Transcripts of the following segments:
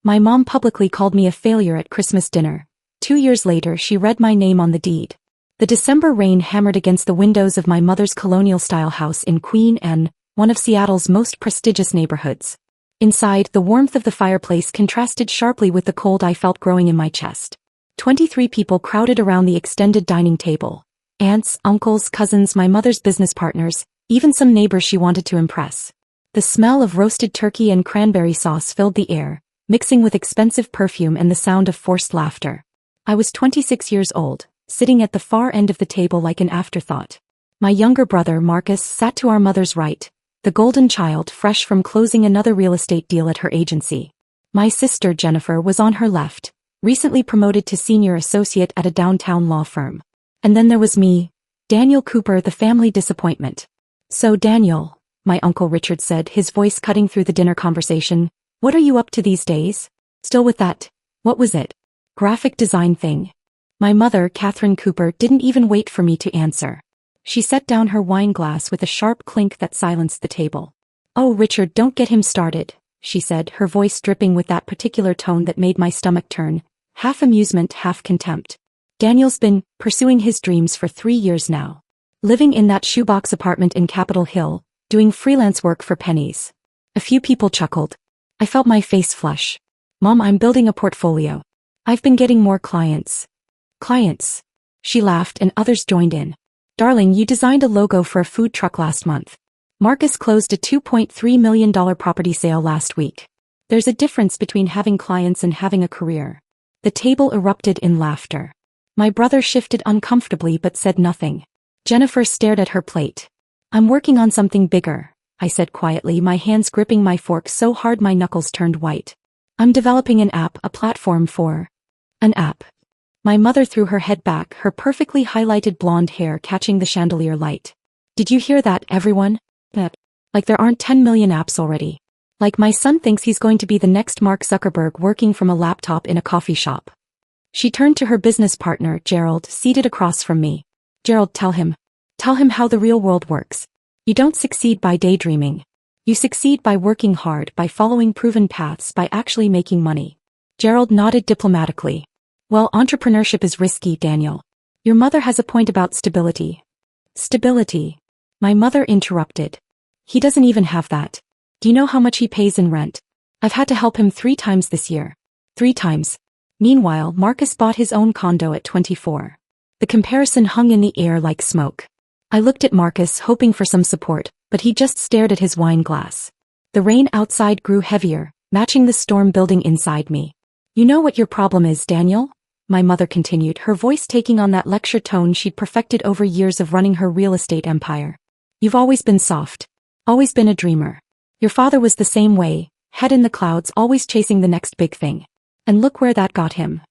My mom publicly called me a failure at Christmas dinner. 2 years later, she read my name on the deed. The December rain hammered against the windows of my mother's colonial-style house in Queen Anne, one of Seattle's most prestigious neighborhoods. Inside, the warmth of the fireplace contrasted sharply with the cold I felt growing in my chest. 23 people crowded around the extended dining table. Aunts, uncles, cousins, my mother's business partners, even some neighbors she wanted to impress. The smell of roasted turkey and cranberry sauce filled the air, mixing with expensive perfume and the sound of forced laughter. I was 26 years old, sitting at the far end of the table like an afterthought. My younger brother, Marcus, sat to our mother's right, the golden child fresh from closing another real estate deal at her agency. My sister, Jennifer, was on her left, recently promoted to senior associate at a downtown law firm. And then there was me, Daniel Cooper, the family disappointment. "So Daniel," my Uncle Richard said, his voice cutting through the dinner conversation, "what are you up to these days? Still with that, what was it, graphic design thing?" My mother, Catherine Cooper, didn't even wait for me to answer. She set down her wine glass with a sharp clink that silenced the table. "Oh, Richard, don't get him started," she said, her voice dripping with that particular tone that made my stomach turn, half amusement, half contempt. "Daniel's been pursuing his dreams for 3 years now. Living in that shoebox apartment in Capitol Hill, doing freelance work for pennies." A few people chuckled. I felt my face flush. "Mom, I'm building a portfolio. I've been getting more clients." "Clients?" She laughed and others joined in. "Darling, you designed a logo for a food truck last month. Marcus closed a $2.3 million property sale last week. There's a difference between having clients and having a career." The table erupted in laughter. My brother shifted uncomfortably but said nothing. Jennifer stared at her plate. "I'm working on something bigger," I said quietly, my hands gripping my fork so hard my knuckles turned white. "I'm developing an app, a platform for..." "An app?" My mother threw her head back, her perfectly highlighted blonde hair catching the chandelier light. "Did you hear that, everyone? Like there aren't 10 million apps already. Like my son thinks he's going to be the next Mark Zuckerberg working from a laptop in a coffee shop." She turned to her business partner, Gerald, seated across from me. "Gerald, tell him how the real world works. You don't succeed by daydreaming. You succeed by working hard, by following proven paths, by actually making money." Gerald nodded diplomatically. "Well, entrepreneurship is risky, Daniel. Your mother has a point about stability." "Stability?" My mother interrupted. "He doesn't even have that. Do you know how much he pays in rent? I've had to help him 3 times this year. 3 times. Meanwhile, Marcus bought his own condo at 24. The comparison hung in the air like smoke. I looked at Marcus, hoping for some support, but he just stared at his wine glass. The rain outside grew heavier, matching the storm building inside me. "You know what your problem is, Daniel?" My mother continued, her voice taking on that lecture tone she'd perfected over years of running her real estate empire. "You've always been soft. Always been a dreamer. Your father was the same way, head in the clouds, always chasing the next big thing. And look where that got him."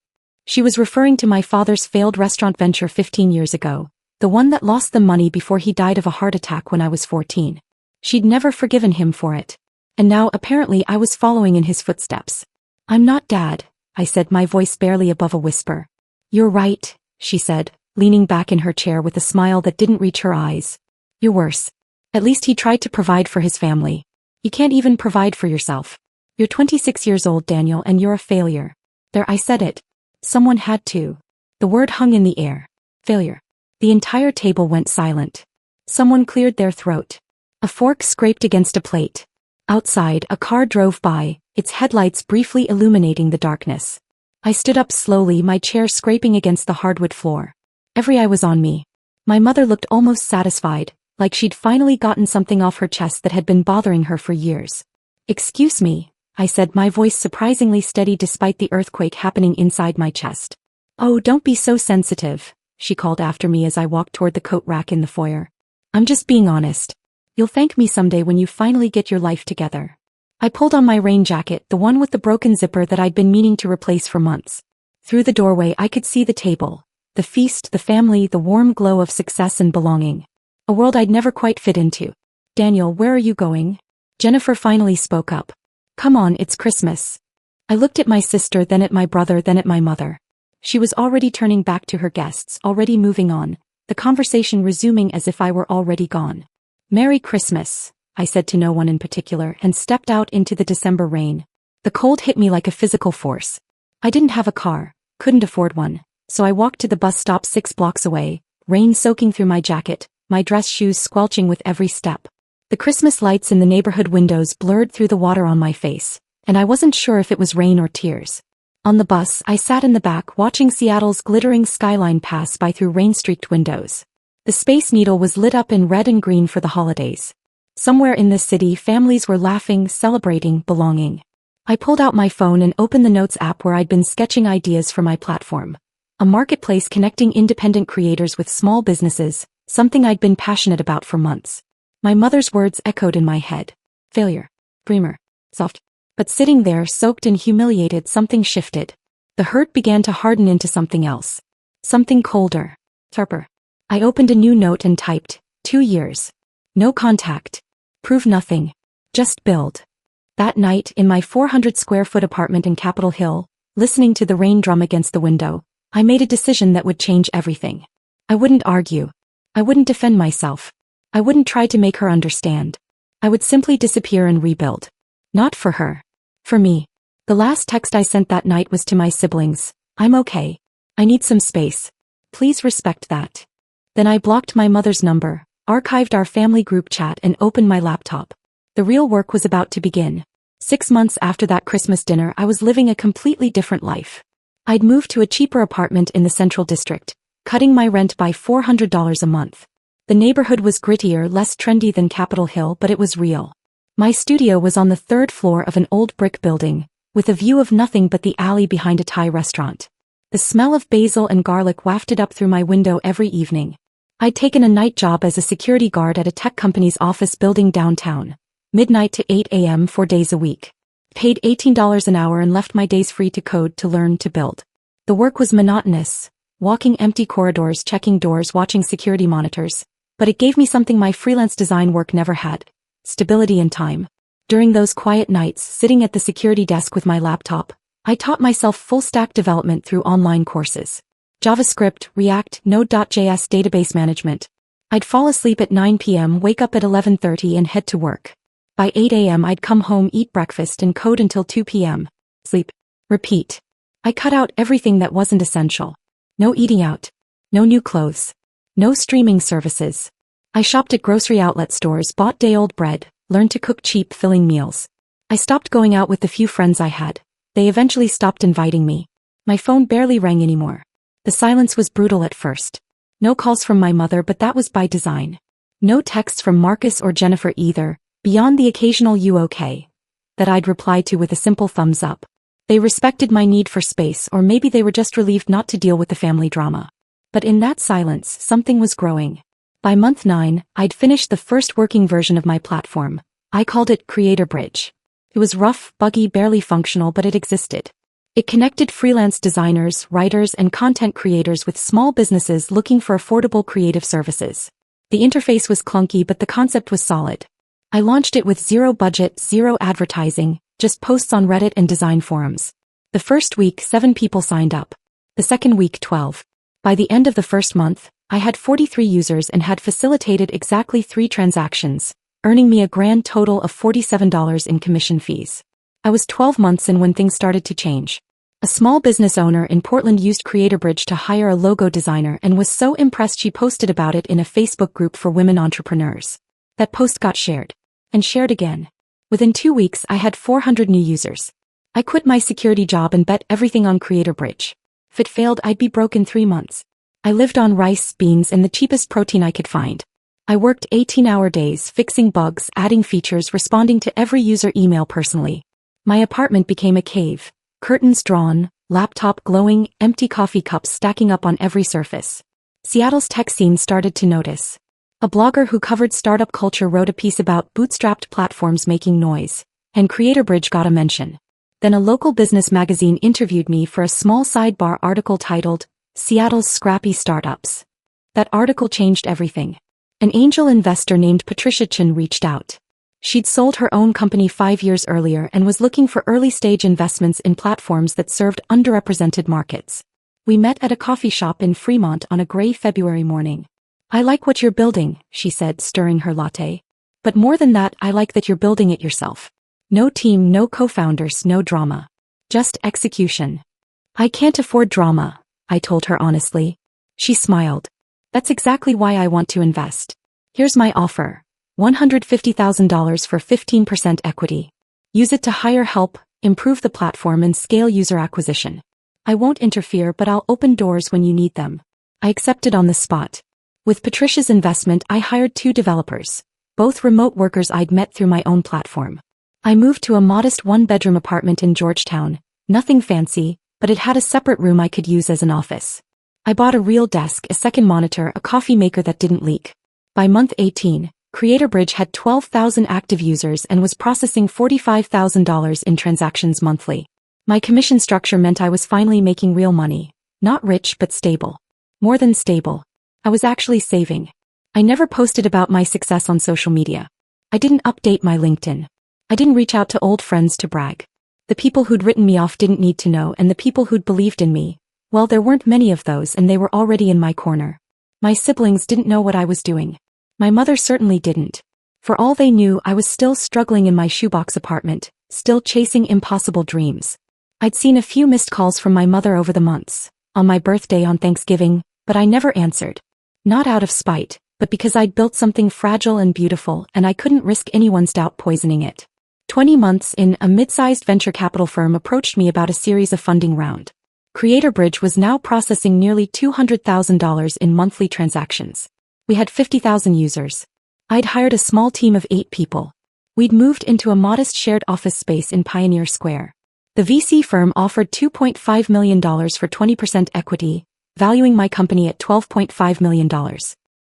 She was referring to my father's failed restaurant venture 15 years ago, the one that lost them money before he died of a heart attack when I was 14. She'd never forgiven him for it. And now, apparently, I was following in his footsteps. "I'm not Dad," I said, my voice barely above a whisper. "You're right," she said, leaning back in her chair with a smile that didn't reach her eyes. "You're worse. At least he tried to provide for his family. You can't even provide for yourself. You're 26 years old, Daniel, and you're a failure." There, I said it. Someone had to. The word hung in the air. Failure. The entire table went silent. Someone cleared their throat. A fork scraped against a plate. Outside, a car drove by, its headlights briefly illuminating the darkness. I stood up slowly, my chair scraping against the hardwood floor. Every eye was on me. My mother looked almost satisfied, like she'd finally gotten something off her chest that had been bothering her for years. "Excuse me," I said, my voice surprisingly steady despite the earthquake happening inside my chest. "Oh, don't be so sensitive," she called after me as I walked toward the coat rack in the foyer. "I'm just being honest. You'll thank me someday when you finally get your life together." I pulled on my rain jacket, the one with the broken zipper that I'd been meaning to replace for months. Through the doorway I could see the table, the feast, the family, the warm glow of success and belonging. A world I'd never quite fit into. "Daniel, where are you going?" Jennifer finally spoke up. "Come on, it's Christmas." I looked at my sister, then at my brother, then at my mother. She was already turning back to her guests, already moving on, the conversation resuming as if I were already gone. "Merry Christmas," I said to no one in particular and stepped out into the December rain. The cold hit me like a physical force. I didn't have a car, couldn't afford one, so I walked to the bus stop 6 blocks away, rain soaking through my jacket, my dress shoes squelching with every step. The Christmas lights in the neighborhood windows blurred through the water on my face, and I wasn't sure if it was rain or tears. On the bus, I sat in the back watching Seattle's glittering skyline pass by through rain-streaked windows. The Space Needle was lit up in red and green for the holidays. Somewhere in the city, families were laughing, celebrating, belonging. I pulled out my phone and opened the Notes app where I'd been sketching ideas for my platform. A marketplace connecting independent creators with small businesses, something I'd been passionate about for months. My mother's words echoed in my head. Failure. Dreamer. Soft. But sitting there, soaked and humiliated, something shifted. The hurt began to harden into something else. Something colder. Sharper. I opened a new note and typed, 2 years. No contact. Prove nothing. Just build. That night, in my 400-square-foot apartment in Capitol Hill, listening to the rain drum against the window, I made a decision that would change everything. I wouldn't argue. I wouldn't defend myself. I wouldn't try to make her understand. I would simply disappear and rebuild. Not for her. For me. The last text I sent that night was to my siblings. I'm okay. I need some space. Please respect that. Then I blocked my mother's number, archived our family group chat, and opened my laptop. The real work was about to begin. 6 months after that Christmas dinner, I was living a completely different life. I'd moved to a cheaper apartment in the Central District, cutting my rent by $400 a month. The neighborhood was grittier, less trendy than Capitol Hill, but it was real. My studio was on the 3rd floor of an old brick building, with a view of nothing but the alley behind a Thai restaurant. The smell of basil and garlic wafted up through my window every evening. I'd taken a night job as a security guard at a tech company's office building downtown, midnight to 8 a.m. 4 days a week. Paid $18 an hour and left my days free to code, to learn, to build. The work was monotonous, walking empty corridors, checking doors, watching security monitors. But it gave me something my freelance design work never had: stability and time. During those quiet nights, sitting at the security desk with my laptop, I taught myself full-stack development through online courses. JavaScript, React, Node.js, database management. I'd fall asleep at 9 p.m., wake up at 11:30 and head to work. By 8 a.m. I'd come home, eat breakfast and code until 2 p.m. Sleep. Repeat. I cut out everything that wasn't essential. No eating out. No new clothes. No streaming services. I shopped at grocery outlet stores, bought day-old bread, learned to cook cheap, filling meals. I stopped going out with the few friends I had. They eventually stopped inviting me. My phone barely rang anymore. The silence was brutal at first. No calls from my mother, but that was by design. No texts from Marcus or Jennifer either, beyond the occasional "you okay?" that I'd reply to with a simple thumbs up. They respected my need for space, or maybe they were just relieved not to deal with the family drama. But in that silence, something was growing. By month 9, I'd finished the first working version of my platform. I called it Creator Bridge. It was rough, buggy, barely functional, but it existed. It connected freelance designers, writers, and content creators with small businesses looking for affordable creative services. The interface was clunky, but the concept was solid. I launched it with zero budget, zero advertising, just posts on Reddit and design forums. The first week, 7 people signed up. The second week, 12. By the end of the first month, I had 43 users and had facilitated exactly 3 transactions, earning me a grand total of $47 in commission fees. I was 12 months in when things started to change. A small business owner in Portland used CreatorBridge to hire a logo designer and was so impressed she posted about it in a Facebook group for women entrepreneurs. That post got shared. And shared again. Within 2 weeks, I had 400 new users. I quit my security job and bet everything on CreatorBridge. If it failed, I'd be broke in 3 months. I lived on rice, beans, and the cheapest protein I could find. I worked 18-hour days, fixing bugs, adding features, responding to every user email personally. My apartment became a cave. Curtains drawn, laptop glowing, empty coffee cups stacking up on every surface. Seattle's tech scene started to notice. A blogger who covered startup culture wrote a piece about bootstrapped platforms making noise, and CreatorBridge got a mention. Then a local business magazine interviewed me for a small sidebar article titled, Seattle's Scrappy Startups. That article changed everything. An angel investor named Patricia Chen reached out. She'd sold her own company 5 years earlier and was looking for early-stage investments in platforms that served underrepresented markets. We met at a coffee shop in Fremont on a gray February morning. I like what you're building, she said, stirring her latte. But more than that, I like that you're building it yourself. No team, no co-founders, no drama. Just execution. I can't afford drama, I told her honestly. She smiled. That's exactly why I want to invest. Here's my offer. $150,000 for 15% equity. Use it to hire help, improve the platform and scale user acquisition. I won't interfere, but I'll open doors when you need them. I accepted on the spot. With Patricia's investment, I hired 2 developers, both remote workers I'd met through my own platform. I moved to a modest 1-bedroom apartment in Georgetown, nothing fancy, but it had a separate room I could use as an office. I bought a real desk, a second monitor, a coffee maker that didn't leak. By month 18, CreatorBridge had 12,000 active users and was processing $45,000 in transactions monthly. My commission structure meant I was finally making real money. Not rich but stable. More than stable. I was actually saving. I never posted about my success on social media. I didn't update my LinkedIn. I didn't reach out to old friends to brag. The people who'd written me off didn't need to know, and the people who'd believed in me, well, there weren't many of those and they were already in my corner. My siblings didn't know what I was doing. My mother certainly didn't. For all they knew, I was still struggling in my shoebox apartment, still chasing impossible dreams. I'd seen a few missed calls from my mother over the months, on my birthday, on Thanksgiving, but I never answered. Not out of spite, but because I'd built something fragile and beautiful and I couldn't risk anyone's doubt poisoning it. 20 months in, a mid-sized venture capital firm approached me about a series of funding round. CreatorBridge was now processing nearly $200,000 in monthly transactions. We had 50,000 users. I'd hired a small team of 8 people. We'd moved into a modest shared office space in Pioneer Square. The VC firm offered $2.5 million for 20% equity, valuing my company at $12.5 million.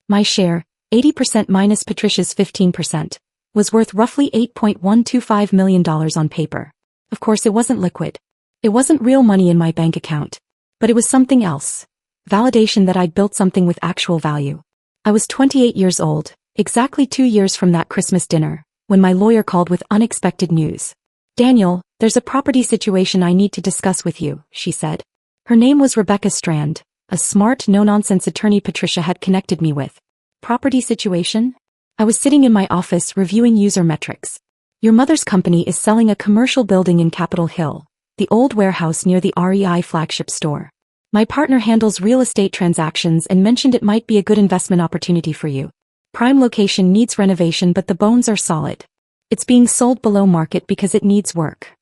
My share, 80% minus Patricia's 15%, was worth roughly $8.125 million on paper. Of course, it wasn't liquid. It wasn't real money in my bank account. But it was something else. Validation that I'd built something with actual value. I was 28 years old, exactly 2 years from that Christmas dinner, when my lawyer called with unexpected news. Daniel, there's a property situation I need to discuss with you, she said. Her name was Rebecca Strand, a smart, no-nonsense attorney Patricia had connected me with. Property situation? I was sitting in my office reviewing user metrics. Your mother's company is selling a commercial building in Capitol Hill, the old warehouse near the REI flagship store. My partner handles real estate transactions and mentioned it might be a good investment opportunity for you. Prime location, needs renovation, but the bones are solid. It's being sold below market because it needs work.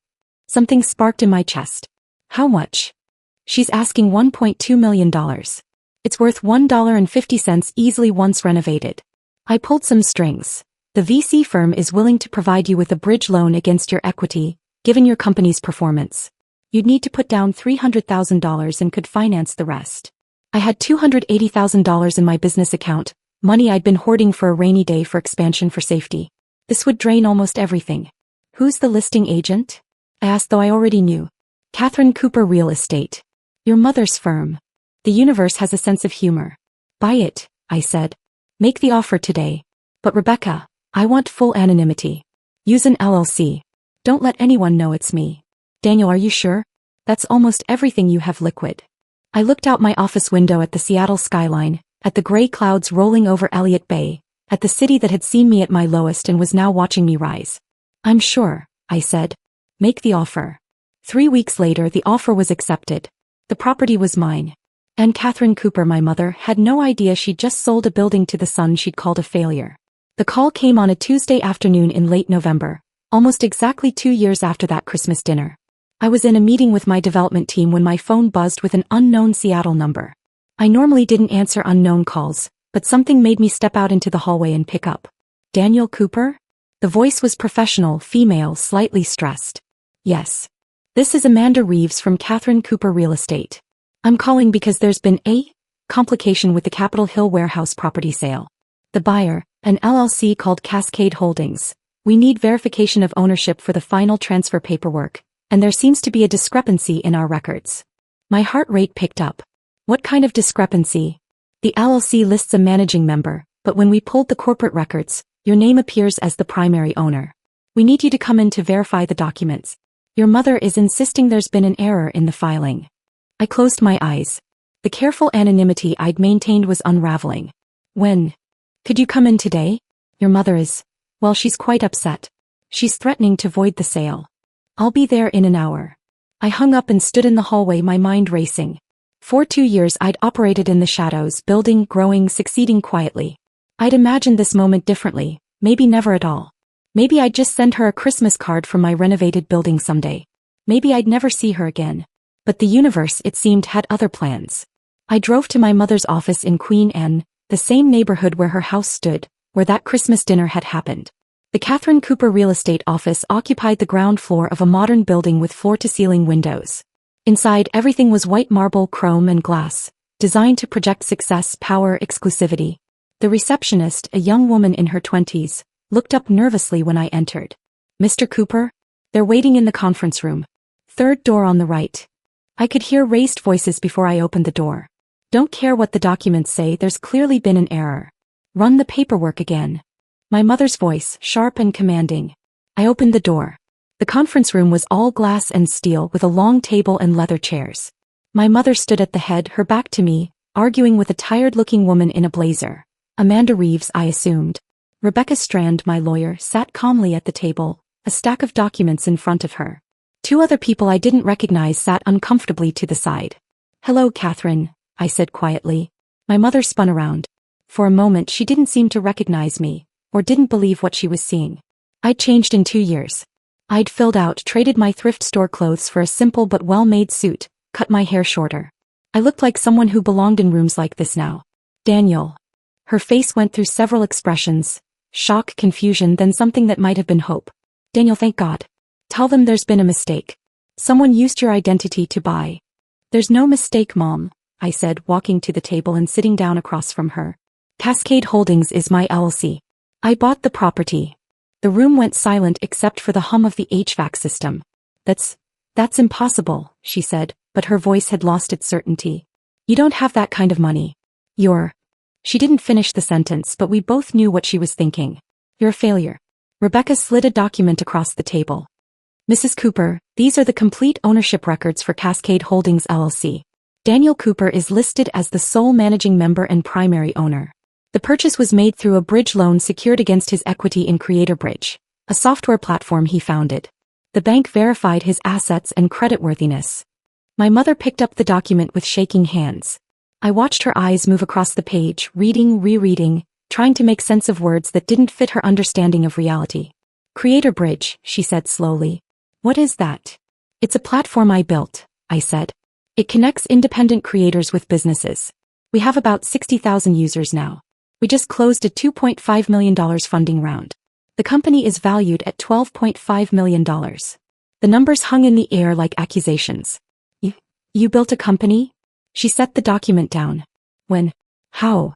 Something sparked in my chest. How much? She's asking $1.2 million. It's worth $1.50 easily once renovated. I pulled some strings. The VC firm is willing to provide you with a bridge loan against your equity, given your company's performance. You'd need to put down $300,000 and could finance the rest. I had $280,000 in my business account, money I'd been hoarding for a rainy day for expansion for safety. This would drain almost everything. Who's the listing agent? I asked, though I already knew. Catherine Cooper Real Estate. Your mother's firm. The universe has a sense of humor. Buy it, I said. Make the offer today. But Rebecca, I want full anonymity. Use an LLC. Don't let anyone know it's me. Daniel, are you sure? That's almost everything you have liquid. I looked out my office window at the Seattle skyline, at the gray clouds rolling over Elliott Bay, at the city that had seen me at my lowest and was now watching me rise. I'm sure, I said. Make the offer. 3 weeks later, the offer was accepted. The property was mine. And Catherine Cooper, my mother, had no idea she'd just sold a building to the son she'd called a failure. The call came on a Tuesday afternoon in late November, almost exactly 2 years after that Christmas dinner. I was in a meeting with my development team when my phone buzzed with an unknown Seattle number. I normally didn't answer unknown calls, but something made me step out into the hallway and pick up. Daniel Cooper? The voice was professional, female, slightly stressed. Yes. This is Amanda Reeves from Catherine Cooper Real Estate. I'm calling because there's been a complication with the Capitol Hill warehouse property sale. The buyer, an LLC called Cascade Holdings. We need verification of ownership for the final transfer paperwork, and there seems to be a discrepancy in our records. My heart rate picked up. What kind of discrepancy? The LLC lists a managing member, but when we pulled the corporate records, your name appears as the primary owner. We need you to come in to verify the documents. Your mother is insisting there's been an error in the filing. I closed my eyes. The careful anonymity I'd maintained was unraveling. When? Could you come in today? Your mother is, well, she's quite upset. She's threatening to void the sale. I'll be there in an hour. I hung up and stood in the hallway, my mind racing. For 2 years I'd operated in the shadows, building, growing, succeeding quietly. I'd imagined this moment differently, maybe never at all. Maybe I'd just send her a Christmas card from my renovated building someday. Maybe I'd never see her again. But the universe, it seemed, had other plans. I drove to my mother's office in Queen Anne, the same neighborhood where her house stood, where that Christmas dinner had happened. The Catherine Cooper real estate office occupied the ground floor of a modern building with floor-to-ceiling windows. Inside, everything was white marble, chrome, and glass, designed to project success, power, exclusivity. The receptionist, a young woman in her 20s, looked up nervously when I entered. "Mr. Cooper?" "They're waiting in the conference room. Third door on the right." I could hear raised voices before I opened the door. "Don't care what the documents say, there's clearly been an error. Run the paperwork again." My mother's voice, sharp and commanding. I opened the door. The conference room was all glass and steel with a long table and leather chairs. My mother stood at the head, her back to me, arguing with a tired-looking woman in a blazer. Amanda Reeves, I assumed. Rebecca Strand, my lawyer, sat calmly at the table, a stack of documents in front of her. 2 other people I didn't recognize sat uncomfortably to the side. "Hello, Catherine," I said quietly. My mother spun around. For a moment she didn't seem to recognize me, or didn't believe what she was seeing. I'd changed in 2 years. I'd filled out, traded my thrift store clothes for a simple but well-made suit, cut my hair shorter. I looked like someone who belonged in rooms like this now. "Daniel." Her face went through several expressions. Shock, confusion, then something that might have been hope. "Daniel, thank God. Tell them there's been a mistake. Someone used your identity to buy." "There's no mistake, Mom," I said, walking to the table and sitting down across from her. "Cascade Holdings is my LLC. I bought the property." The room went silent except for the hum of the HVAC system. That's impossible," she said, but her voice had lost its certainty. "You don't have that kind of money. She didn't finish the sentence, but we both knew what she was thinking. "You're a failure." Rebecca slid a document across the table. "Mrs. Cooper, these are the complete ownership records for Cascade Holdings LLC. Daniel Cooper is listed as the sole managing member and primary owner. The purchase was made through a bridge loan secured against his equity in Creator Bridge, a software platform he founded. The bank verified his assets and creditworthiness." My mother picked up the document with shaking hands. I watched her eyes move across the page, reading, rereading, trying to make sense of words that didn't fit her understanding of reality. "Creator Bridge," she said slowly. "What is that?" "It's a platform I built," I said. "It connects independent creators with businesses. We have about 60,000 users now. We just closed a $2.5 million funding round. The company is valued at $12.5 million. The numbers hung in the air like accusations. You built a company?" She set the document down. "When? How?"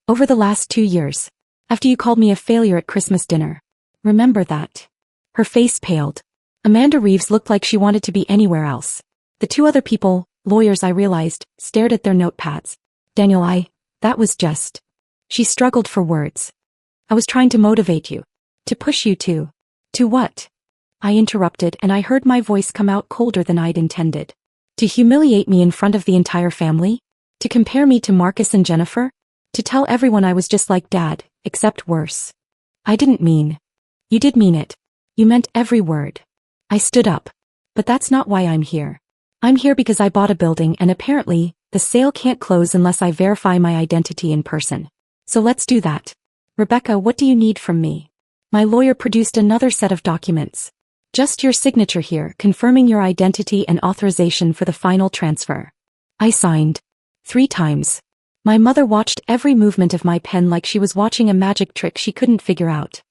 "Over the last 2 years. After you called me a failure at Christmas dinner. Remember that?" Her face paled. Amanda Reeves looked like she wanted to be anywhere else. The 2 other people, lawyers I realized, stared at their notepads. "Daniel, that was just..." She struggled for words. "I was trying to motivate you. To push you to..." "To what?" I interrupted, and I heard my voice come out colder than I'd intended. "To humiliate me in front of the entire family? To compare me to Marcus and Jennifer? To tell everyone I was just like Dad, except worse. I didn't mean..." "You did mean it. You meant every word." I stood up. "But that's not why I'm here. I'm here because I bought a building and apparently, the sale can't close unless I verify my identity in person. So let's do that. Rebecca, what do you need from me?" My lawyer produced another set of documents. "Just your signature here, confirming your identity and authorization for the final transfer." I signed. 3 times. My mother watched every movement of my pen like she was watching a magic trick she couldn't figure out.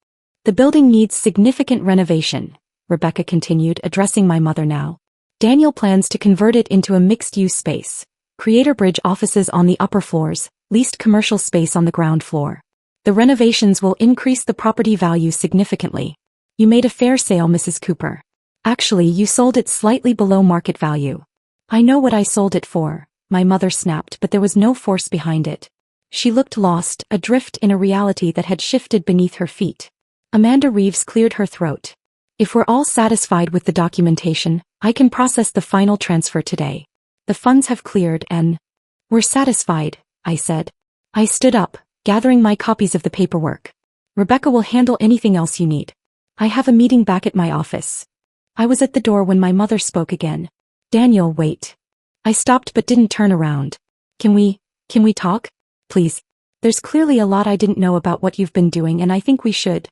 "The building needs significant renovation," Rebecca continued, addressing my mother now. "Daniel plans to convert it into a mixed-use space. Creator Bridge offices on the upper floors, leased commercial space on the ground floor. The renovations will increase the property value significantly. You made a fair sale, Mrs. Cooper. Actually, you sold it slightly below market value." "I know what I sold it for," my mother snapped, but there was no force behind it. She looked lost, adrift in a reality that had shifted beneath her feet. Amanda Reeves cleared her throat. "If we're all satisfied with the documentation, I can process the final transfer today. The funds have cleared and..." "We're satisfied," I said. I stood up, gathering my copies of the paperwork. "Rebecca will handle anything else you need." I have a meeting back at my office. I was at the door when my mother spoke again. Daniel, wait. I stopped but didn't turn around. Can we talk? Please. There's clearly a lot I didn't know about what you've been doing and I think we should.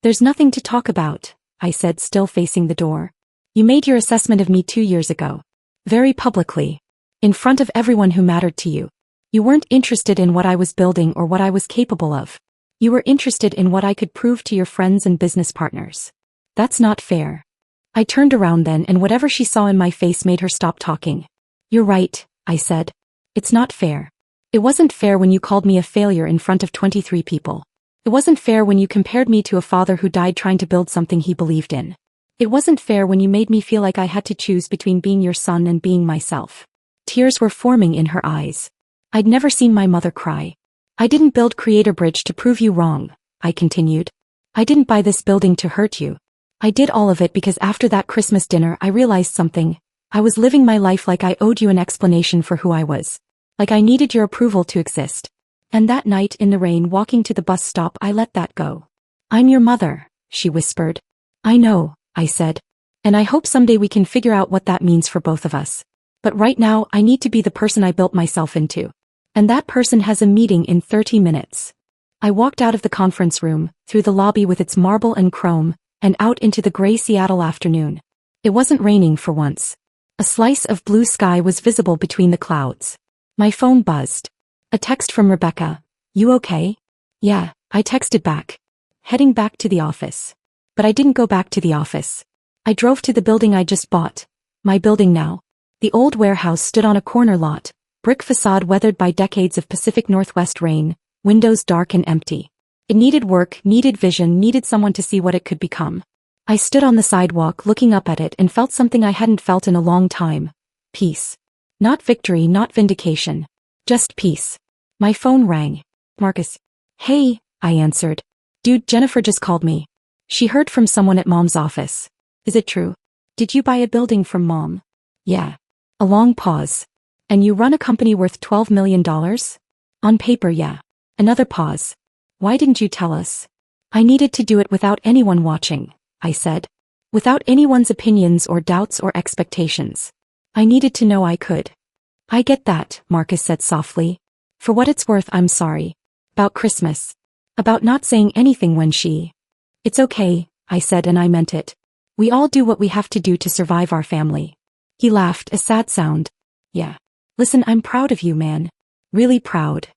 There's nothing to talk about, I said, still facing the door. You made your assessment of me 2 years ago. Very publicly. In front of everyone who mattered to you. You weren't interested in what I was building or what I was capable of. You were interested in what I could prove to your friends and business partners. That's not fair. I turned around then and whatever she saw in my face made her stop talking. You're right, I said. It's not fair. It wasn't fair when you called me a failure in front of 23 people. It wasn't fair when you compared me to a father who died trying to build something he believed in. It wasn't fair when you made me feel like I had to choose between being your son and being myself. Tears were forming in her eyes. I'd never seen my mother cry. I didn't build Creator Bridge to prove you wrong, I continued. I didn't buy this building to hurt you. I did all of it because after that Christmas dinner I realized something. I was living my life like I owed you an explanation for who I was. Like I needed your approval to exist. And that night in the rain walking to the bus stop I let that go. I'm your mother, she whispered. I know, I said. And I hope someday we can figure out what that means for both of us. But right now I need to be the person I built myself into. And that person has a meeting in 30 minutes. I walked out of the conference room, through the lobby with its marble and chrome, and out into the gray Seattle afternoon. It wasn't raining for once. A slice of blue sky was visible between the clouds. My phone buzzed. A text from Rebecca. You okay? Yeah, I texted back. Heading back to the office. But I didn't go back to the office. I drove to the building I just bought. My building now. The old warehouse stood on a corner lot, brick facade weathered by decades of Pacific Northwest rain, windows dark and empty. It needed work, needed vision, needed someone to see what it could become. I stood on the sidewalk looking up at it and felt something I hadn't felt in a long time. Peace. Not victory, not vindication. Just peace. My phone rang. Marcus. Hey, I answered. Dude, Jennifer just called me. She heard from someone at Mom's office. Is it true? Did you buy a building from Mom? Yeah. A long pause. And you run a company worth $12 million? On paper, yeah. Another pause. Why didn't you tell us? I needed to do it without anyone watching, I said. Without anyone's opinions or doubts or expectations. I needed to know I could. I get that, Marcus said softly. For what it's worth, I'm sorry. About Christmas. About not saying anything when she... It's okay, I said, and I meant it. We all do what we have to do to survive our family. He laughed, a sad sound. Yeah. Listen, I'm proud of you, man. Really proud.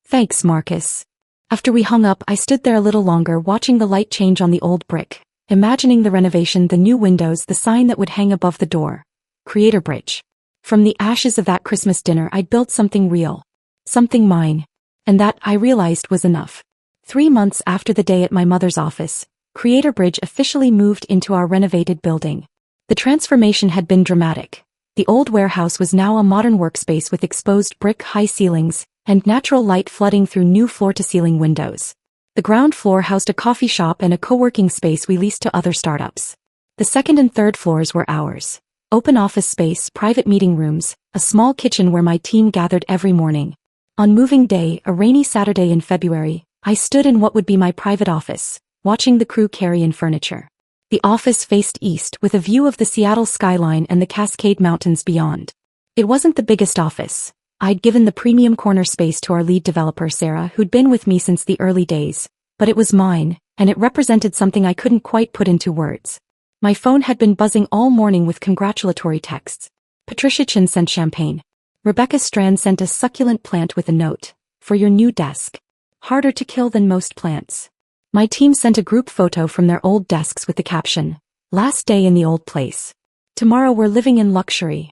Thanks, Marcus. After we hung up, I stood there a little longer watching the light change on the old brick, imagining the renovation, the new windows, the sign that would hang above the door. Creator Bridge. From the ashes of that Christmas dinner, I'd built something real. Something mine. And that, I realized, was enough. 3 months after the day at my mother's office, Creator Bridge officially moved into our renovated building. The transformation had been dramatic. The old warehouse was now a modern workspace with exposed brick high ceilings and natural light flooding through new floor-to-ceiling windows. The ground floor housed a coffee shop and a co-working space we leased to other startups. The second and third floors were ours. Open office space, private meeting rooms, a small kitchen where my team gathered every morning. On moving day, a rainy Saturday in February, I stood in what would be my private office, watching the crew carry in furniture. The office faced east with a view of the Seattle skyline and the Cascade Mountains beyond. It wasn't the biggest office. I'd given the premium corner space to our lead developer Sarah, who'd been with me since the early days, but it was mine, and it represented something I couldn't quite put into words. My phone had been buzzing all morning with congratulatory texts. Patricia Chin sent champagne. Rebecca Strand sent a succulent plant with a note. For your new desk. Harder to kill than most plants. My team sent a group photo from their old desks with the caption, Last day in the old place. Tomorrow we're living in luxury.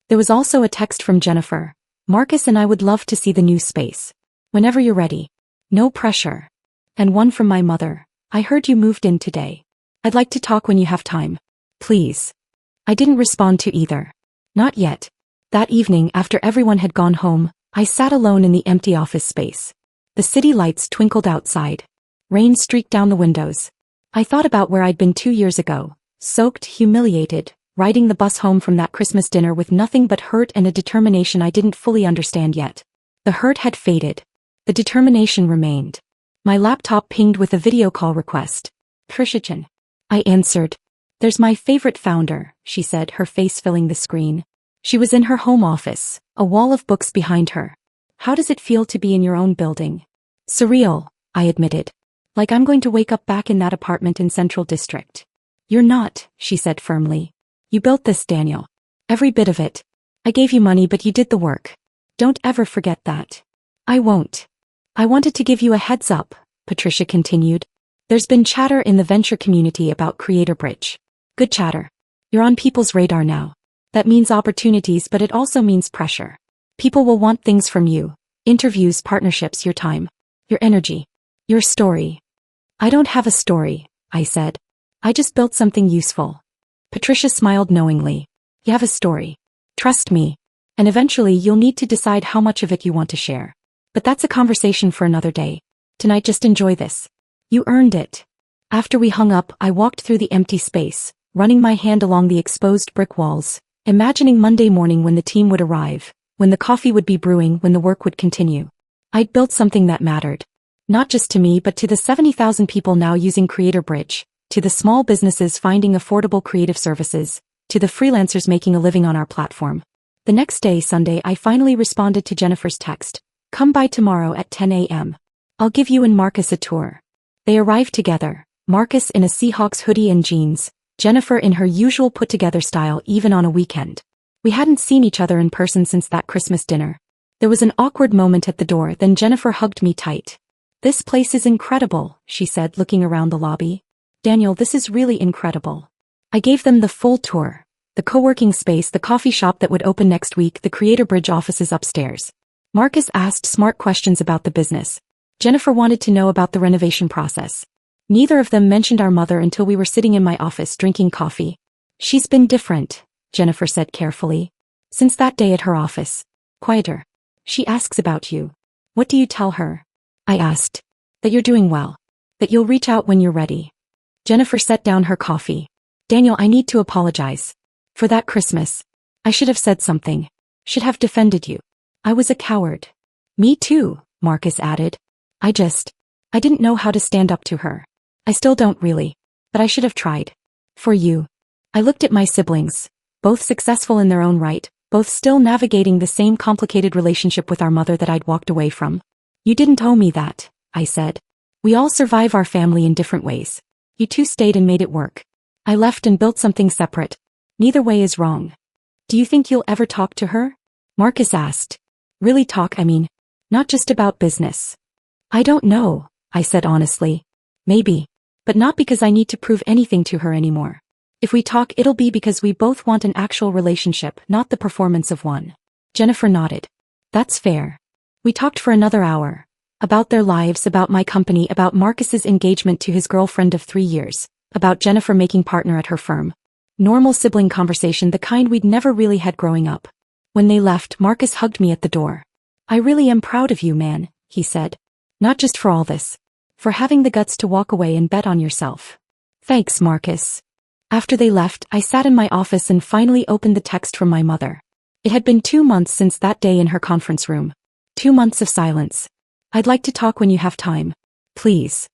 There was also a text from Jennifer. Marcus and I would love to see the new space. Whenever you're ready. No pressure. And one from my mother. I heard you moved in today. I'd like to talk when you have time. Please. I didn't respond to either. Not yet. That evening, after everyone had gone home, I sat alone in the empty office space. The city lights twinkled outside. Rain streaked down the windows. I thought about where I'd been 2 years ago, soaked, humiliated, riding the bus home from that Christmas dinner with nothing but hurt and a determination I didn't fully understand yet. The hurt had faded. The determination remained. My laptop pinged with a video call request. Patricia Chin. I answered. There's my favorite founder, she said, her face filling the screen. She was in her home office, a wall of books behind her. How does it feel to be in your own building? Surreal, I admitted. Like I'm going to wake up back in that apartment in Central District. You're not, she said firmly. You built this, Daniel. Every bit of it. I gave you money, but you did the work. Don't ever forget that. I won't. I wanted to give you a heads up, Patricia continued. There's been chatter in the venture community about Creator Bridge. Good chatter. You're on people's radar now. That means opportunities, but it also means pressure. People will want things from you. Interviews, partnerships, your time. Your energy. Your story. I don't have a story, I said. I just built something useful. Patricia smiled knowingly. You have a story. Trust me. And eventually you'll need to decide how much of it you want to share. But that's a conversation for another day. Tonight just enjoy this. You earned it. After we hung up, I walked through the empty space, running my hand along the exposed brick walls, imagining Monday morning when the team would arrive, when the coffee would be brewing, when the work would continue. I'd built something that mattered. Not just to me, but to the 70,000 people now using Creator Bridge, to the small businesses finding affordable creative services, to the freelancers making a living on our platform. The next day, Sunday, I finally responded to Jennifer's text. Come by tomorrow at 10 a.m. I'll give you and Marcus a tour. They arrived together, Marcus in a Seahawks hoodie and jeans, Jennifer in her usual put-together style even on a weekend. We hadn't seen each other in person since that Christmas dinner. There was an awkward moment at the door, then Jennifer hugged me tight. This place is incredible, she said, looking around the lobby. Daniel, this is really incredible. I gave them the full tour. The co-working space, the coffee shop that would open next week, the Creator Bridge offices upstairs. Marcus asked smart questions about the business. Jennifer wanted to know about the renovation process. Neither of them mentioned our mother until we were sitting in my office drinking coffee. She's been different, Jennifer said carefully. Since that day at her office. Quieter. She asks about you. What do you tell her? I asked. That you're doing well. That you'll reach out when you're ready. Jennifer set down her coffee. Daniel, I need to apologize. For that Christmas. I should have said something. Should have defended you. I was a coward. Me too, Marcus added. I didn't know how to stand up to her. I still don't really. But I should have tried. For you. I looked at my siblings. Both successful in their own right, both still navigating the same complicated relationship with our mother that I'd walked away from. You didn't owe me that, I said. We all survive our family in different ways. You two stayed and made it work. I left and built something separate. Neither way is wrong. Do you think you'll ever talk to her? Marcus asked. Really talk, I mean. Not just about business. I don't know, I said honestly. Maybe. But not because I need to prove anything to her anymore. If we talk, it'll be because we both want an actual relationship, not the performance of one. Jennifer nodded. That's fair. We talked for another hour. About their lives, about my company, about Marcus's engagement to his girlfriend of 3 years, about Jennifer making partner at her firm. Normal sibling conversation, the kind we'd never really had growing up. When they left, Marcus hugged me at the door. I really am proud of you, man, he said. Not just for all this. For having the guts to walk away and bet on yourself. Thanks, Marcus. After they left, I sat in my office and finally opened the text from my mother. It had been 2 months since that day in her conference room. 2 months of silence. I'd like to talk when you have time. Please.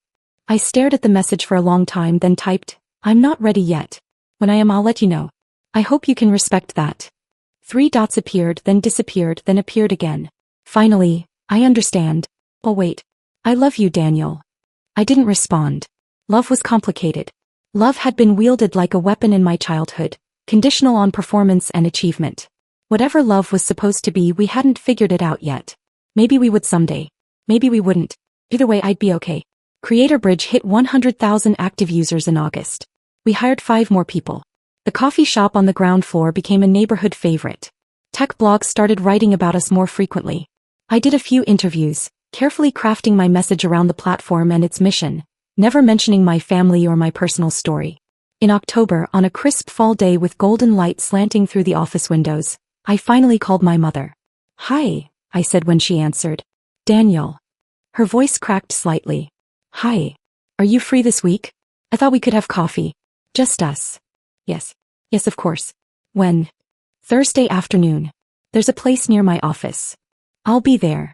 I stared at the message for a long time, then typed, I'm not ready yet. When I am, I'll let you know. I hope you can respect that. 3 dots appeared, then disappeared, then appeared again. Finally, I understand. Oh wait. I love you, Daniel. I didn't respond. Love was complicated. Love had been wielded like a weapon in my childhood, conditional on performance and achievement. Whatever love was supposed to be, we hadn't figured it out yet. Maybe we would someday. Maybe we wouldn't. Either way, I'd be okay. Creator Bridge hit 100,000 active users in August. We hired 5 more people. The coffee shop on the ground floor became a neighborhood favorite. Tech blogs started writing about us more frequently. I did a few interviews, carefully crafting my message around the platform and its mission, never mentioning my family or my personal story. In October, on a crisp fall day with golden light slanting through the office windows, I finally called my mother. Hi, I said when she answered. Daniel. Her voice cracked slightly. Hi. Are you free this week? I thought we could have coffee. Just us. Yes. Yes, of course. When? Thursday afternoon. There's a place near my office. I'll be there.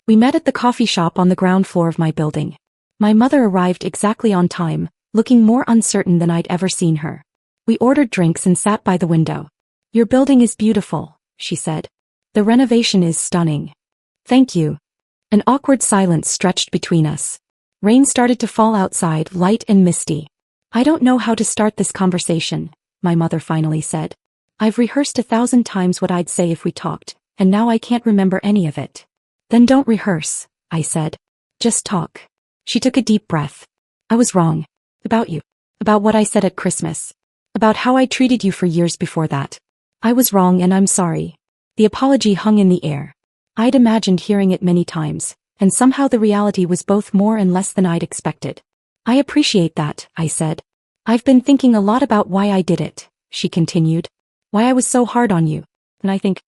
We met at the coffee shop on the ground floor of my building. My mother arrived exactly on time, looking more uncertain than I'd ever seen her. We ordered drinks and sat by the window. "Your building is beautiful," she said. "The renovation is stunning." "Thank you." An awkward silence stretched between us. Rain started to fall outside, light and misty. "I don't know how to start this conversation," my mother finally said. "I've rehearsed 1,000 times what I'd say if we talked, and now I can't remember any of it." "Then don't rehearse," I said. "Just talk." She took a deep breath. "I was wrong. About you. About what I said at Christmas. About how I treated you for years before that. I was wrong and I'm sorry." The apology hung in the air. I'd imagined hearing it many times, and somehow the reality was both more and less than I'd expected. "I appreciate that," I said. "I've been thinking a lot about why I did it," she continued. "Why I was so hard on you. And I think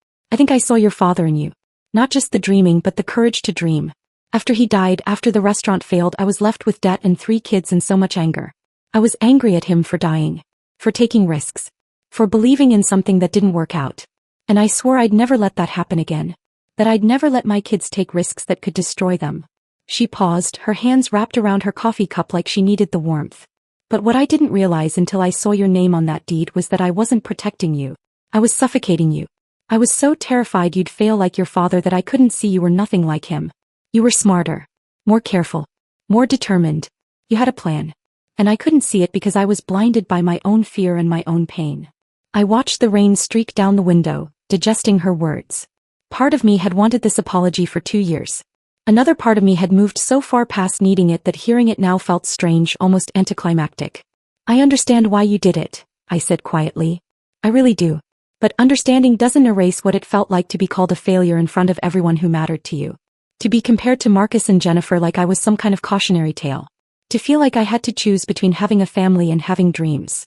I saw your father in you. Not just the dreaming but the courage to dream. After he died, after the restaurant failed, I was left with debt and 3 kids and so much anger. I was angry at him for dying. For taking risks. For believing in something that didn't work out. And I swore I'd never let that happen again. That I'd never let my kids take risks that could destroy them." She paused, her hands wrapped around her coffee cup like she needed the warmth. "But what I didn't realize until I saw your name on that deed was that I wasn't protecting you. I was suffocating you. I was so terrified you'd fail like your father that I couldn't see you were nothing like him. You were smarter. More careful. More determined. You had a plan. And I couldn't see it because I was blinded by my own fear and my own pain." I watched the rain streak down the window, digesting her words. Part of me had wanted this apology for 2 years. Another part of me had moved so far past needing it that hearing it now felt strange, almost anticlimactic. "I understand why you did it," I said quietly. "I really do. But understanding doesn't erase what it felt like to be called a failure in front of everyone who mattered to you. To be compared to Marcus and Jennifer like I was some kind of cautionary tale. To feel like I had to choose between having a family and having dreams."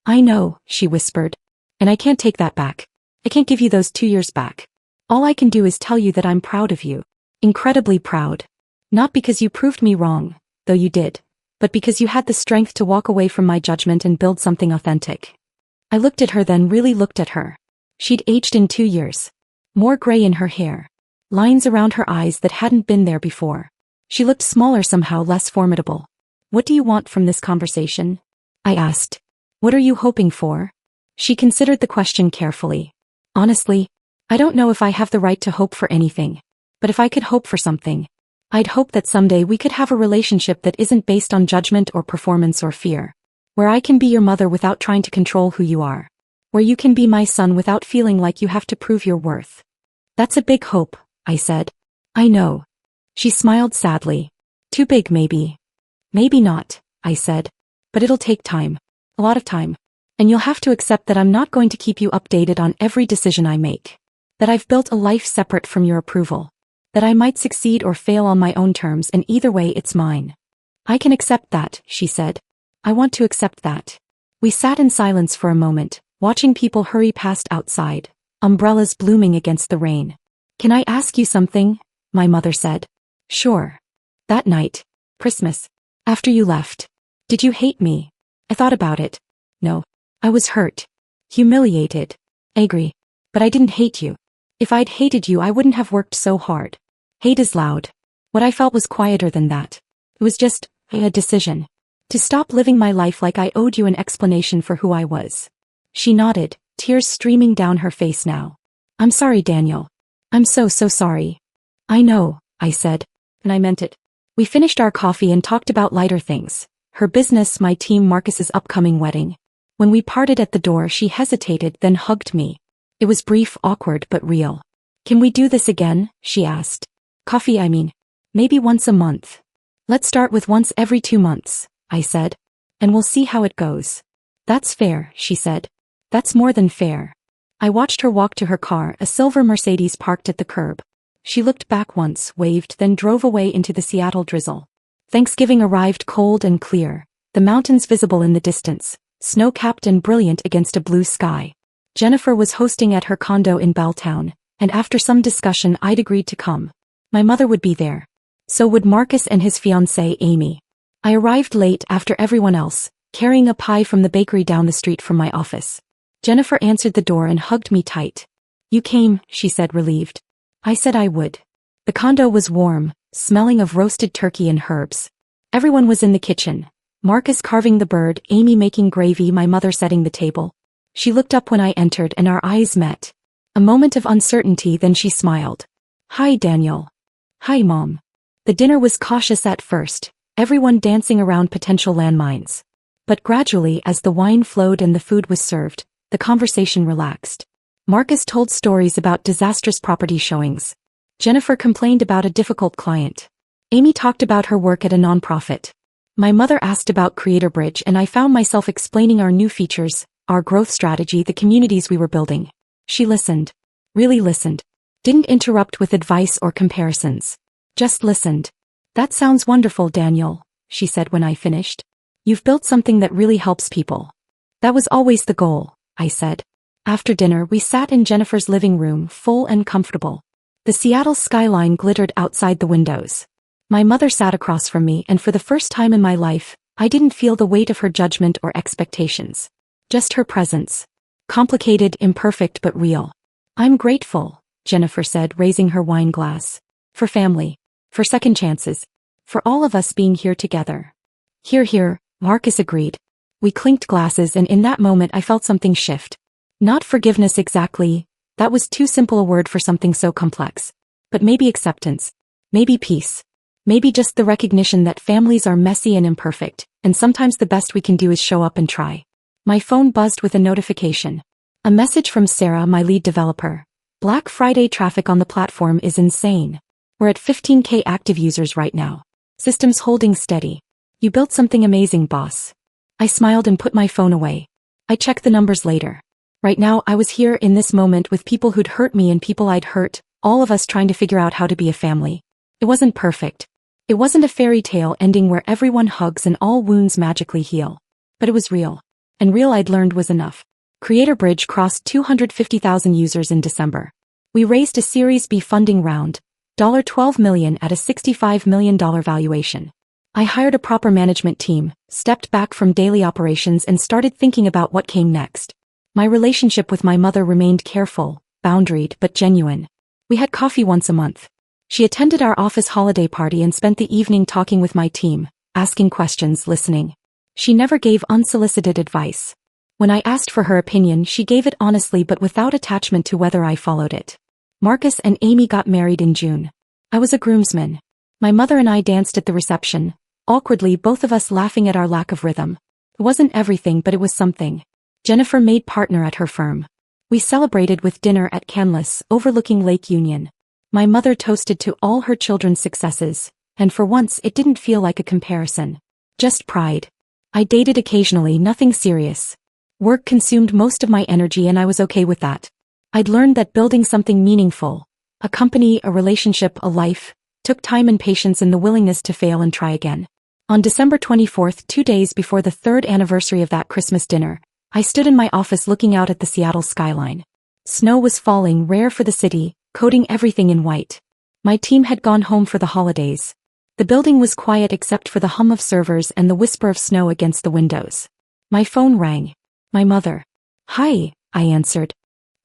"I know," she whispered. "And I can't take that back. I can't give you those 2 years back. All I can do is tell you that I'm proud of you. Incredibly proud. Not because you proved me wrong, though you did, but because you had the strength to walk away from my judgment and build something authentic." I looked at her, then really looked at her. She'd aged in 2 years. More gray in her hair. Lines around her eyes that hadn't been there before. She looked smaller, somehow less formidable. "What do you want from this conversation?" I asked. "What are you hoping for?" She considered the question carefully. "Honestly, I don't know if I have the right to hope for anything. But if I could hope for something, I'd hope that someday we could have a relationship that isn't based on judgment or performance or fear. Where I can be your mother without trying to control who you are. Where you can be my son without feeling like you have to prove your worth." "That's a big hope," I said. "I know." She smiled sadly. "Too big maybe." "Maybe not," I said. "But it'll take time. A lot of time. And you'll have to accept that I'm not going to keep you updated on every decision I make. That I've built a life separate from your approval. That I might succeed or fail on my own terms, and either way it's mine." "I can accept that," she said. "I want to accept that." We sat in silence for a moment, watching people hurry past outside, umbrellas blooming against the rain. "Can I ask you something?" my mother said. "Sure." "That night, Christmas, after you left, did you hate me?" I thought about it. No. I was hurt. Humiliated. Angry. But I didn't hate you. If I'd hated you, I wouldn't have worked so hard. Hate is loud. What I felt was quieter than that. It was just a decision. To stop living my life like I owed you an explanation for who I was. She nodded, tears streaming down her face now. "I'm sorry, Daniel. I'm so sorry." "I know," I said. And I meant it. We finished our coffee and talked about lighter things. Her business, my team, Marcus's upcoming wedding. When we parted at the door, she hesitated, then hugged me. It was brief, awkward, but real. "Can we do this again?" she asked. "Coffee, I mean. Maybe once a month." "Let's start with once every 2 months, I said. "And we'll see how it goes." "That's fair," she said. "That's more than fair." I watched her walk to her car, a silver Mercedes parked at the curb. She looked back once, waved, then drove away into the Seattle drizzle. Thanksgiving arrived cold and clear, the mountains visible in the distance, snow-capped and brilliant against a blue sky. Jennifer was hosting at her condo in Belltown, and after some discussion I'd agreed to come. My mother would be there. So would Marcus and his fiancée, Amy. I arrived late after everyone else, carrying a pie from the bakery down the street from my office. Jennifer answered the door and hugged me tight. "You came," she said, relieved. I said I would. The condo was warm, smelling of roasted turkey and herbs. Everyone was in the kitchen. Marcus carving the bird, Amy making gravy, my mother setting the table. She looked up when I entered and our eyes met. A moment of uncertainty, then she smiled. Hi, Daniel. Hi, Mom. The dinner was cautious at first, everyone dancing around potential landmines. But gradually, as the wine flowed and the food was served, the conversation relaxed. Marcus told stories about disastrous property showings. Jennifer complained about a difficult client. Amy talked about her work at a nonprofit. My mother asked about Creator Bridge and I found myself explaining our new features, our growth strategy, the communities we were building. She listened. Really listened. Didn't interrupt with advice or comparisons. Just listened. That sounds wonderful, Daniel, she said when I finished. You've built something that really helps people. That was always the goal, I said. After dinner, we sat in Jennifer's living room, full and comfortable. The Seattle skyline glittered outside the windows. My mother sat across from me, and for the first time in my life, I didn't feel the weight of her judgment or expectations. Just her presence. Complicated, imperfect, but real. I'm grateful, Jennifer said, raising her wine glass. For family. For second chances. For all of us being here together. Hear, hear, Marcus agreed. We clinked glasses, and in that moment I felt something shift. Not forgiveness exactly, that was too simple a word for something so complex. But maybe acceptance. Maybe peace. Maybe just the recognition that families are messy and imperfect, and sometimes the best we can do is show up and try. My phone buzzed with a notification. A message from Sarah, my lead developer. Black Friday traffic on the platform is insane. We're at 15K active users right now. Systems holding steady. You built something amazing, boss. I smiled and put my phone away. I check the numbers later. Right now I was here in this moment with people who'd hurt me and people I'd hurt, all of us trying to figure out how to be a family. It wasn't perfect. It wasn't a fairy tale ending where everyone hugs and all wounds magically heal. But it was real. And real, I'd learned, was enough. Creator Bridge crossed 250,000 users in December. We raised a Series B funding round, $12 million at a $65 million valuation. I hired a proper management team, stepped back from daily operations and started thinking about what came next. My relationship with my mother remained careful, boundaried, but genuine. We had coffee once a month. She attended our office holiday party and spent the evening talking with my team, asking questions, listening. She never gave unsolicited advice. When I asked for her opinion, she gave it honestly but without attachment to whether I followed it. Marcus and Amy got married in June. I was a groomsman. My mother and I danced at the reception, awkwardly, both of us laughing at our lack of rhythm. It wasn't everything, but it was something. Jennifer made partner at her firm. We celebrated with dinner at Canlis, overlooking Lake Union. My mother toasted to all her children's successes, and for once it didn't feel like a comparison. Just pride. I dated occasionally, nothing serious. Work consumed most of my energy and I was okay with that. I'd learned that building something meaningful, a company, a relationship, a life, took time and patience and the willingness to fail and try again. On December 24th, 2 days before the third anniversary of that Christmas dinner, I stood in my office looking out at the Seattle skyline. Snow was falling, rare for the city, coating everything in white. My team had gone home for the holidays. The building was quiet except for the hum of servers and the whisper of snow against the windows. My phone rang. My mother. Hi, I answered.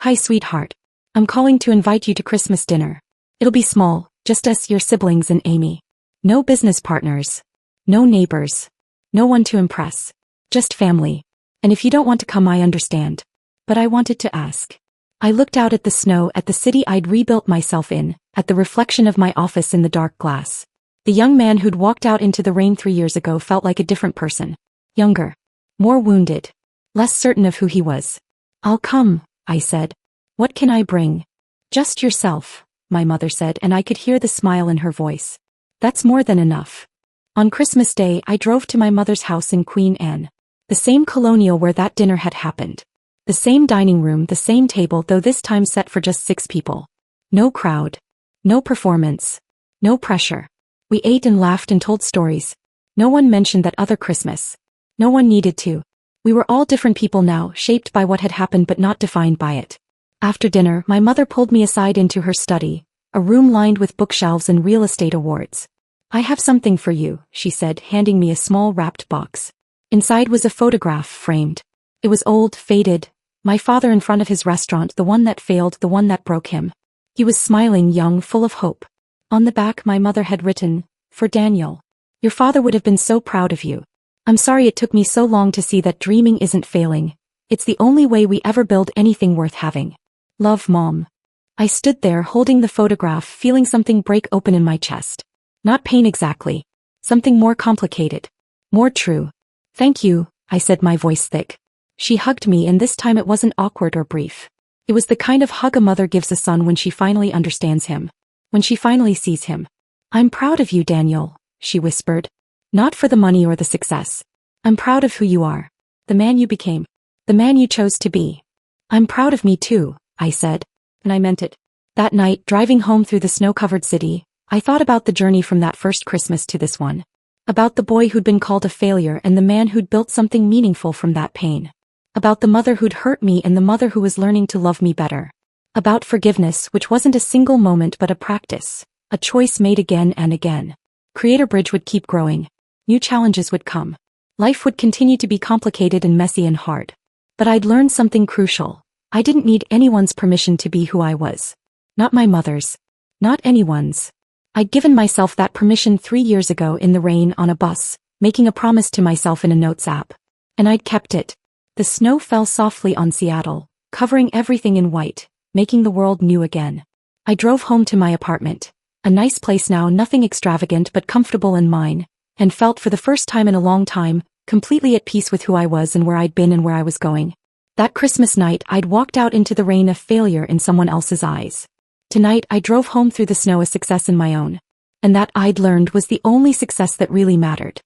Hi, sweetheart. I'm calling to invite you to Christmas dinner. It'll be small, just us, your siblings and Amy. No business partners. No neighbors. No one to impress. Just family. And if you don't want to come, I understand. But I wanted to ask. I looked out at the snow, at the city I'd rebuilt myself in, at the reflection of my office in the dark glass. The young man who'd walked out into the rain 3 years ago felt like a different person. Younger. More wounded. Less certain of who he was. I'll come, I said. What can I bring? Just yourself, my mother said, and I could hear the smile in her voice. That's more than enough. On Christmas Day, I drove to my mother's house in Queen Anne. The same colonial where that dinner had happened. The same dining room, the same table, though this time set for just 6 people. No crowd. No performance. No pressure. We ate and laughed and told stories. No one mentioned that other Christmas. No one needed to. We were all different people now, shaped by what had happened but not defined by it. After dinner, my mother pulled me aside into her study, a room lined with bookshelves and real estate awards. I have something for you, she said, handing me a small wrapped box. Inside was a photograph, framed. It was old, faded. My father in front of his restaurant, the one that failed, the one that broke him. He was smiling, young, full of hope. On the back my mother had written, "For Daniel. Your father would have been so proud of you." I'm sorry it took me so long to see that dreaming isn't failing. It's the only way we ever build anything worth having. Love, Mom. I stood there holding the photograph, feeling something break open in my chest. Not pain exactly. Something more complicated. More true. Thank you, I said, my voice thick. She hugged me, and this time it wasn't awkward or brief. It was the kind of hug a mother gives a son when she finally understands him. When she finally sees him. I'm proud of you, Daniel, she whispered. Not for the money or the success. I'm proud of who you are. The man you became. The man you chose to be. I'm proud of me too, I said. And I meant it. That night, driving home through the snow-covered city, I thought about the journey from that first Christmas to this one. About the boy who'd been called a failure and the man who'd built something meaningful from that pain. About the mother who'd hurt me and the mother who was learning to love me better. About forgiveness, which wasn't a single moment but a practice. A choice made again and again. Creator Bridge would keep growing. New challenges would come. Life would continue to be complicated and messy and hard. But I'd learned something crucial. I didn't need anyone's permission to be who I was. Not my mother's. Not anyone's. I'd given myself that permission 3 years ago in the rain on a bus, making a promise to myself in a notes app. And I'd kept it. The snow fell softly on Seattle, covering everything in white, making the world new again. I drove home to my apartment. A nice place now, nothing extravagant but comfortable and mine, and felt for the first time in a long time, completely at peace with who I was and where I'd been and where I was going. That Christmas night, I'd walked out into the rain a failure in someone else's eyes. Tonight, I drove home through the snow a success in my own. And that I'd learned was the only success that really mattered.